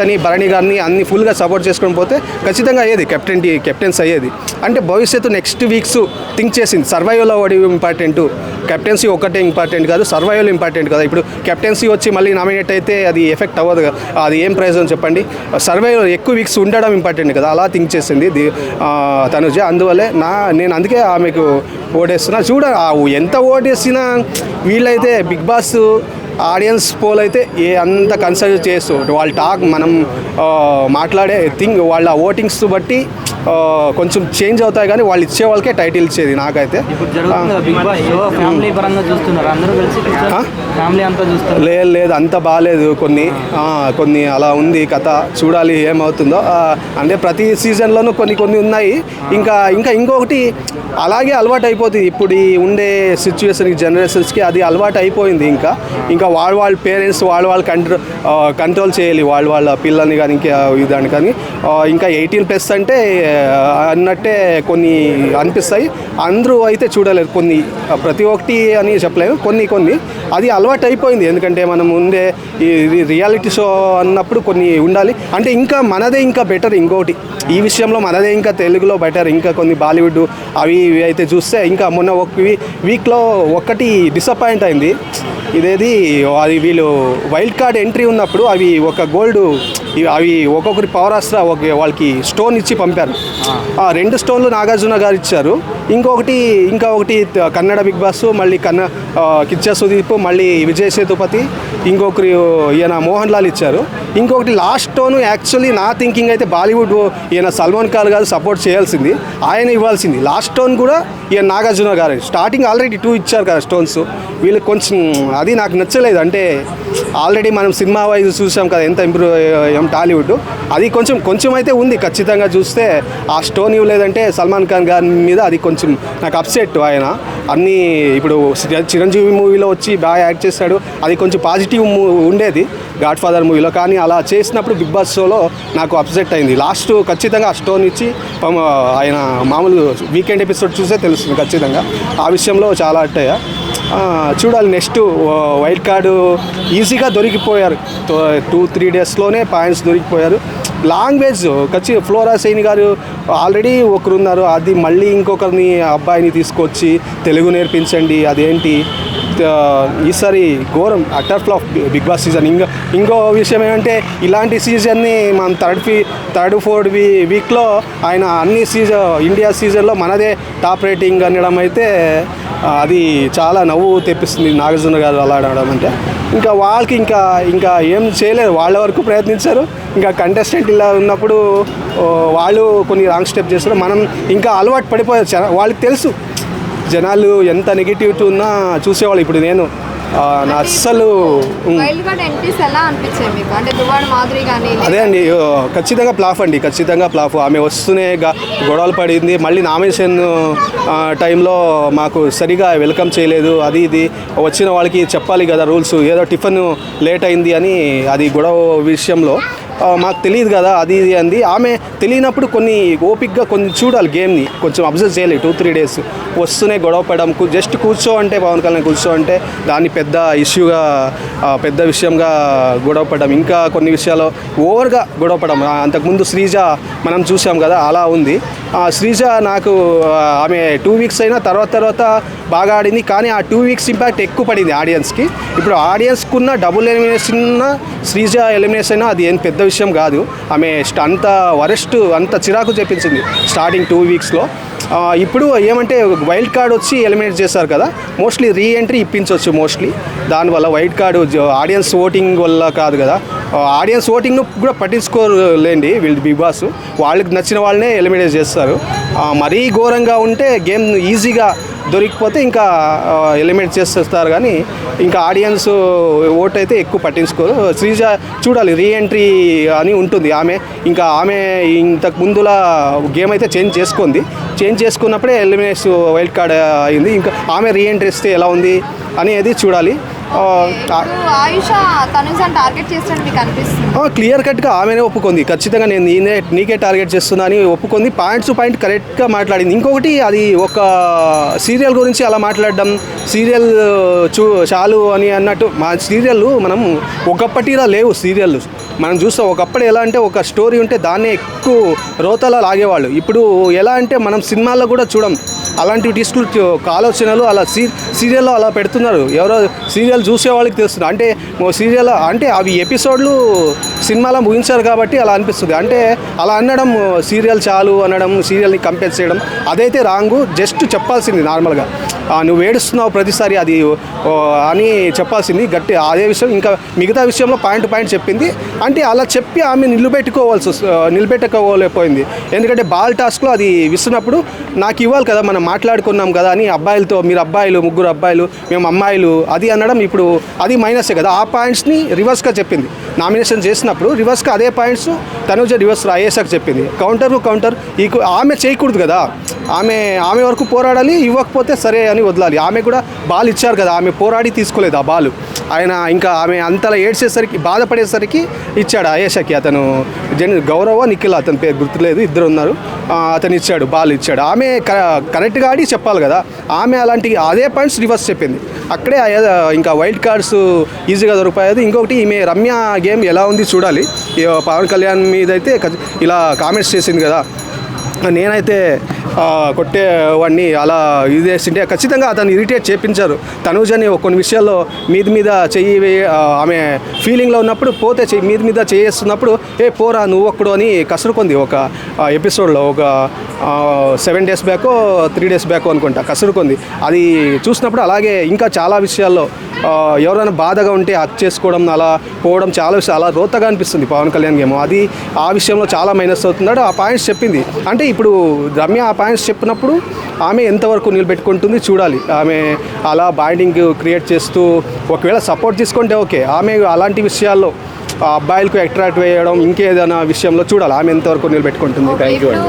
అని భరణి గారిని అన్ని ఫుల్గా సపోర్ట్ చేసుకొని పోతే ఖచ్చితంగా అయ్యేది కెప్టెన్స్ అయ్యేది. అంటే భవిష్యత్తు నెక్స్ట్ వీక్స్ థింక్ చేసింది. సర్వైవల్ అవ్వడం ఇంపార్టెంట్, కెప్టెన్సీ ఒక్కటే ఇంపార్టెంట్ కాదు, సర్వైవల్ ఇంపార్టెంట్ కదా. ఇప్పుడు కెప్టెన్సీ వచ్చి మళ్ళీ నామినేట్ అయితే అది ఎఫెక్ట్ అవ్వదు కదా, అది ఏం ప్రయోజనం చెప్పండి. సర్వైవల్ ఎక్కువ వీక్స్ ఉండడం ఇంపార్టెంట్ కదా, అలా థింక్ చేసింది తనుజ. అందువల్లే నేను అందుకే ఆమెకు ఓటేస్తున్నా. ఎంత ఓటేసినా వీళ్ళైతే బిగ్ బాస్ ఆడియన్స్ పోల్ అయితే అంత కన్సిడర్ చేస్తూ వాళ్ళ టాక్ మనం మాట్లాడే వాళ్ళ ఓటింగ్స్ బట్టి కొంచెం చేంజ్ అవుతాయి, కానీ వాళ్ళు ఇచ్చే వాళ్ళకే టైటిల్ ఇచ్చేది. నాకైతే లేదు అంత బాగాలేదు, కొన్ని అలా ఉంది కథ. చూడాలి ఏమవుతుందో. అంటే ప్రతి సీజన్లోనూ కొన్ని ఉన్నాయి. ఇంకా ఇంకొకటి అలాగే అలవాటు అయిపోతుంది. ఇప్పుడు ఉండే సిచ్యువేషన్కి జనరేషన్స్కి అది అలవాటు అయిపోయింది. ఇంకా వాళ్ళ పేరెంట్స్ వాళ్ళు కంట్రోల్ చేయాలి వాళ్ళ పిల్లల్ని కానీ ఇంకా దాన్ని కానీ. ఇంకా 18+ అంటే అన్నట్టే కొన్ని అనిపిస్తాయి. అందరూ అయితే చూడలేరు, కొన్ని ప్రతి ఒక్కటి అని చెప్పలేము, కొన్ని అది అలవాటు అయిపోయింది. ఎందుకంటే మనం ఉండే ఇది రియాలిటీ షో అన్నప్పుడు కొన్ని ఉండాలి. అంటే ఇంకా మనదే ఇంకా బెటర్. ఇంకోటి ఈ విషయంలో మనదే ఇంకా తెలుగులో బెటర్. ఇంకా కొన్ని బాలీవుడ్ అవి అయితే చూస్తే ఇంకా మొన్న వీక్లో ఒక్కటి డిసప్పాయింట్ అయింది. ఇదేది అది వీళ్ళు వైల్డ్ కార్డ్ ఎంట్రీ ఉన్నప్పుడు అవి ఒక గోల్డ్ అవి ఒక్కొక్కరి పవరాస్త్ర వాళ్ళకి స్టోన్ ఇచ్చి పంపారు. 2 స్టోన్లు నాగార్జున గారు ఇచ్చారు. ఇంకొకటి కన్నడ బిగ్ బాస్, మళ్ళీ కిచ్చా సుదీప్, మళ్ళీ విజయ్ సేతుపతి, ఇంకొకరు ఈయన మోహన్ లాల్ ఇచ్చారు. ఇంకొకటి లాస్ట్ స్టోన్ యాక్చువల్లీ నా థింకింగ్ అయితే బాలీవుడ్ ఈయన సల్మాన్ ఖాన్ గారు సపోర్ట్ చేయాల్సింది, ఆయన ఇవ్వాల్సింది. లాస్ట్ స్టోన్ కూడా ఈయన నాగార్జున గారు. స్టార్టింగ్ ఆల్రెడీ 2 ఇచ్చారు కదా స్టోన్స్. వీళ్ళకి కొంచెం అది నాకు నచ్చలేదు. అంటే ఆల్రెడీ మనం సినిమా వైజ్ చూసాం కదా ఎంత ఇంప్రూవ్ అయ్యాం టాలీవుడ్. అది కొంచెం అయితే ఉంది. ఖచ్చితంగా చూస్తే ఆ స్టోన్ ఇవ్వలేదంటే సల్మాన్ ఖాన్ గారి మీద అది కొంచెం నాకు అప్సెట్. ఆయన అన్నీ ఇప్పుడు చిరంజీవి మూవీలో వచ్చి బాగా యాక్ట్ చేశాడు, అది కొంచెం పాజిటివ్ ఉండేది గాడ్ ఫాదర్ మూవీలో. కానీ అలా చేసినప్పుడు బిగ్ బాస్ షోలో నాకు అప్సెట్ అయింది. లాస్ట్ ఖచ్చితంగా ఆ స్టోన్ ఇచ్చి ఆయన మామూలు వీకెండ్ ఎపిసోడ్ చూసే తెలుస్తుంది ఖచ్చితంగా. ఆ విషయంలో చాలా అట్టయ్యా. చూడాలి. నెక్స్ట్ వైల్డ్ కార్డు ఈజీగా దొరికిపోయారు. 2-3 డేస్లోనే పాయింట్స్ దొరికిపోయారు. లాంగ్వేజ్ ఫ్లోరా సైని గారు ఆల్రెడీ ఒకరున్నారు, అది మళ్ళీ ఇంకొకరిని అబ్బాయిని తీసుకొచ్చి తెలుగు నేర్పించండి. అదేంటి ఈసారి ఘోరం utter flop Bigg Boss season. ఇంకో విషయం ఏమంటే ఇలాంటి సీజన్ని మనం థర్డ్ ఫోర్త్ వీక్లో ఆయన అన్ని ఇండియా సీజన్లో మనదే టాప్ రేటింగ్ అనడం అయితే అది చాలా నవ్వు తెప్పిస్తుంది. నాగార్జున గారు అలా అనడం అంటే ఇంకా వాళ్ళకి ఇంకా ఏం చేయలేదు. వాళ్ళ వరకు ప్రయత్నించారు. ఇంకా కంటెస్టెంట్ ఇలా ఉన్నప్పుడు వాళ్ళు కొన్ని రాంగ్ స్టెప్ చేస్తారు. మనం ఇంకా అలవాటు పడిపోయారు. వాళ్ళకి తెలుసు జనాలు ఎంత నెగిటివిటీ ఉన్నా చూసేవాళ్ళు. ఇప్పుడు నేను నా అస్సలు అదే అండి, ఖచ్చితంగా ప్లాఫ్. ఆమె వస్తూనే గొడవలు పడింది. మళ్ళీ నామినేషన్ టైంలో మాకు సరిగా వెల్కమ్ చేయలేదు. అది ఇది వచ్చిన వాళ్ళకి చెప్పాలి కదా రూల్స్. ఏదో టిఫిన్ లేట్ అయింది అని అది గొడవ విషయంలో మాకు తెలియదు కదా అది ఇది అంది. ఆమె తెలియనప్పుడు కొన్ని ఓపిక్గా కొన్ని చూడాలి, గేమ్ని కొంచెం అబ్జర్వ్ చేయాలి. 2-3 డేస్ వస్తూనే గొడవ పడడం, జస్ట్ కూర్చో అంటే పవన్ కళ్యాణ్ కూర్చో అంటే దాన్ని పెద్ద ఇష్యూగా పెద్ద విషయంగా గొడవ పడడం. ఇంకా కొన్ని విషయాలు ఓవర్గా గొడవ పడడం. అంతకుముందు శ్రీజ మనం చూసాం కదా, అలా ఉంది. శ్రీజ నాకు ఆమె 2 వీక్స్ అయినా తర్వాత బాగా ఆడింది. కానీ ఆ 2 వీక్స్ ఇంపాక్ట్ ఎక్కువ పడింది ఆడియన్స్కి. ఇప్పుడు ఆడియన్స్కున్న డబుల్ ఎలిమినేషన్ శ్రీజ ఎలిమినేషన్ అయినా అది ఏం పెద్ద విషయం కాదు. ఆమె అంత వరెస్ట్ అంత చిరాకు చెప్పించింది స్టార్టింగ్ 2 వీక్స్లో. ఇప్పుడు ఏమంటే వైల్డ్ కార్డ్ వచ్చి ఎలిమినేట్ చేస్తారు కదా, మోస్ట్లీ రీఎంట్రీ ఇప్పించవచ్చు మోస్ట్లీ. దానివల్ల వైల్డ్ కార్డు ఆడియన్స్ ఓటింగ్ వల్ల కాదు కదా. ఆడియన్స్ ఓటింగ్ను కూడా పట్టించుకోలేండి వీళ్ళు బిగ్ బాస్. వాళ్ళకి నచ్చిన వాళ్ళనే ఎలిమినేట్ చేస్తారు. మరీ ఘోరంగా ఉంటే గేమ్ ఈజీగా దొరికిపోతే ఇంకా ఎలిమినేట్ చేసేస్తారు. కానీ ఇంకా ఆడియన్స్ ఓట్ అయితే ఎక్కువ పట్టించుకోరు. శ్రీజ చూడాలి, రీఎంట్రీ అని ఉంటుంది. ఆమె ఇంతకు ముందులా గేమ్ అయితే చేంజ్ చేసుకున్నప్పుడే ఎలిమినేట్స్ వైల్డ్ కార్డ్ అయింది. ఇంకా ఆమె రీఎంట్రీ ఇస్తే ఎలా ఉంది అనేది చూడాలి. ఆయుష తనుజని టార్గెట్ చేస్తాను మీకు అనిపిస్తుంది? క్లియర్ కట్గా ఆమెనే ఒప్పుకుంది, ఖచ్చితంగా నేను నీకే టార్గెట్ చేస్తున్నా అని ఒప్పుకుంది. పాయింట్ టు పాయింట్ కరెక్ట్గా మాట్లాడింది. ఇంకొకటి అది ఒక సీరియల్ గురించి అలా మాట్లాడడం, సీరియల్ చాలు అని అన్నట్టు. మా సీరియల్ మనం ఒకప్పటిలా లేవు సీరియల్. మనం చూస్తాం ఒకప్పుడు ఎలా అంటే ఒక స్టోరీ ఉంటే దాన్నే ఎక్కువ రోతలా లాగేవాళ్ళు. ఇప్పుడు ఎలా అంటే మనం సినిమాల్లో కూడా చూడం అలాంటి ట్విస్టులు, ఆలోచనలు అలా సీరియల్లో అలా పెడుతున్నారు. ఎవరో సీరియల్ చూసే వాళ్ళకి తెలుస్తుంది. అంటే సీరియల్ అంటే అవి ఎపిసోడ్లు సినిమాలో ముగించారు కాబట్టి అలా అనిపిస్తుంది. అంటే అలా అనడం, సీరియల్ చాలు అనడం, సీరియల్ని కంపేర్ చేయడం అదైతే రాంగు. జస్ట్ చెప్పాల్సింది నార్మల్గా నువ్వు ఏడుస్తున్నావు ప్రతిసారి అది అని చెప్పాల్సింది గట్టి అదే విషయం. ఇంకా మిగతా విషయంలో పాయింట్ పాయింట్ చెప్పింది. అంటే అలా చెప్పి ఆమె నిలబెట్టుకోలేకపోయింది. ఎందుకంటే బాల్ టాస్క్లో అది విస్తున్నప్పుడు నాకు ఇవ్వాలి కదా, మనం మాట్లాడుకున్నాం కదా అని అబ్బాయిలతో, మీరు అబ్బాయిలు, ముగ్గురు అబ్బాయిలు, మేము అమ్మాయిలు అది అనడం ఇప్పుడు అది మైనసే కదా. ఆ పాయింట్స్ని రివర్స్గా చెప్పింది. నామినేషన్ చేసినప్పుడు రివర్స్గా అదే పాయింట్స్ తనుజ రివర్స్ అయ్యేసాక చెప్పింది. కౌంటర్ ఆమె చేయకూడదు కదా. ఆమె వరకు పోరాడాలి, ఇవ్వకపోతే సరే అని వదలాలి. ఆమె కూడా బాల్ ఇచ్చారు కదా, ఆమె పోరాడి తీసుకోలేదు ఆ బాల్. ఆయన ఇంకా ఆమె అంతలా ఏడ్చేసరికి, బాధపడేసరికి ఇచ్చాడు అయేషకి. అతను గౌరవ నిఖిల్ అతని పేరు గుర్తులేదు, ఇద్దరు ఉన్నారు. అతను ఇచ్చాడు, బాల్ ఇచ్చాడు. ఆమె కరెక్ట్గా ఆడి చెప్పాలి కదా. ఆమె అలాంటి అదే పాయింట్స్ రివర్స్ చెప్పింది. అక్కడే ఇంకా వైల్డ్ కార్డ్స్ ఈజీగా దొరికిపోయేది. ఇంకొకటి ఈమె రమ్య గేమ్ ఎలా ఉంది చూడాలి. పవన్ కళ్యాణ్ మీద అయితే ఇలా కామెంట్స్ చేసింది కదా, నేనైతే కొట్టేవాడిని అలా ఇది చేసింటే ఖచ్చితంగా అతను ఇరిటేట్ చేయించారు. తనూజని కొన్ని విషయాల్లో మీద చెయ్యి ఆమె ఫీలింగ్లో ఉన్నప్పుడు పోతే మీద చేస్తున్నప్పుడు పోరా నువ్వు ఒక్కడు అని కసురుకుంది ఒక ఎపిసోడ్లో. ఒక 7 days బ్యాకో 3 days బ్యాకో అనుకుంటా కసురుకుంది. అది చూసినప్పుడు అలాగే ఇంకా చాలా విషయాల్లో ఎవరైనా బాధగా ఉంటే హక్ చేసుకోవడం, అలా పోవడం చాలా విషయాలు అలా రోతగా అనిపిస్తుంది పవన్ కళ్యాణ్ ఏమో. అది ఆ విషయంలో చాలా మైనస్ అవుతున్నాడు. ఆ పాయింట్స్ చెప్పింది. అంటే ఇప్పుడు రమ్య ఆ పాయింట్స్ చెప్పినప్పుడు ఆమె ఎంతవరకు నిలబెట్టుకుంటుంది చూడాలి. ఆమె అలా బాండింగ్ క్రియేట్ చేస్తూ ఒకవేళ సపోర్ట్ తీసుకుంటే ఓకే. ఆమె అలాంటి విషయాల్లో అబ్బాయిలకు అట్రాక్ట్ వేయడం ఇంకేదైనా విషయంలో చూడాలి ఆమె ఎంతవరకు నిలబెట్టుకుంటుంది. థ్యాంక్ యూ అండి.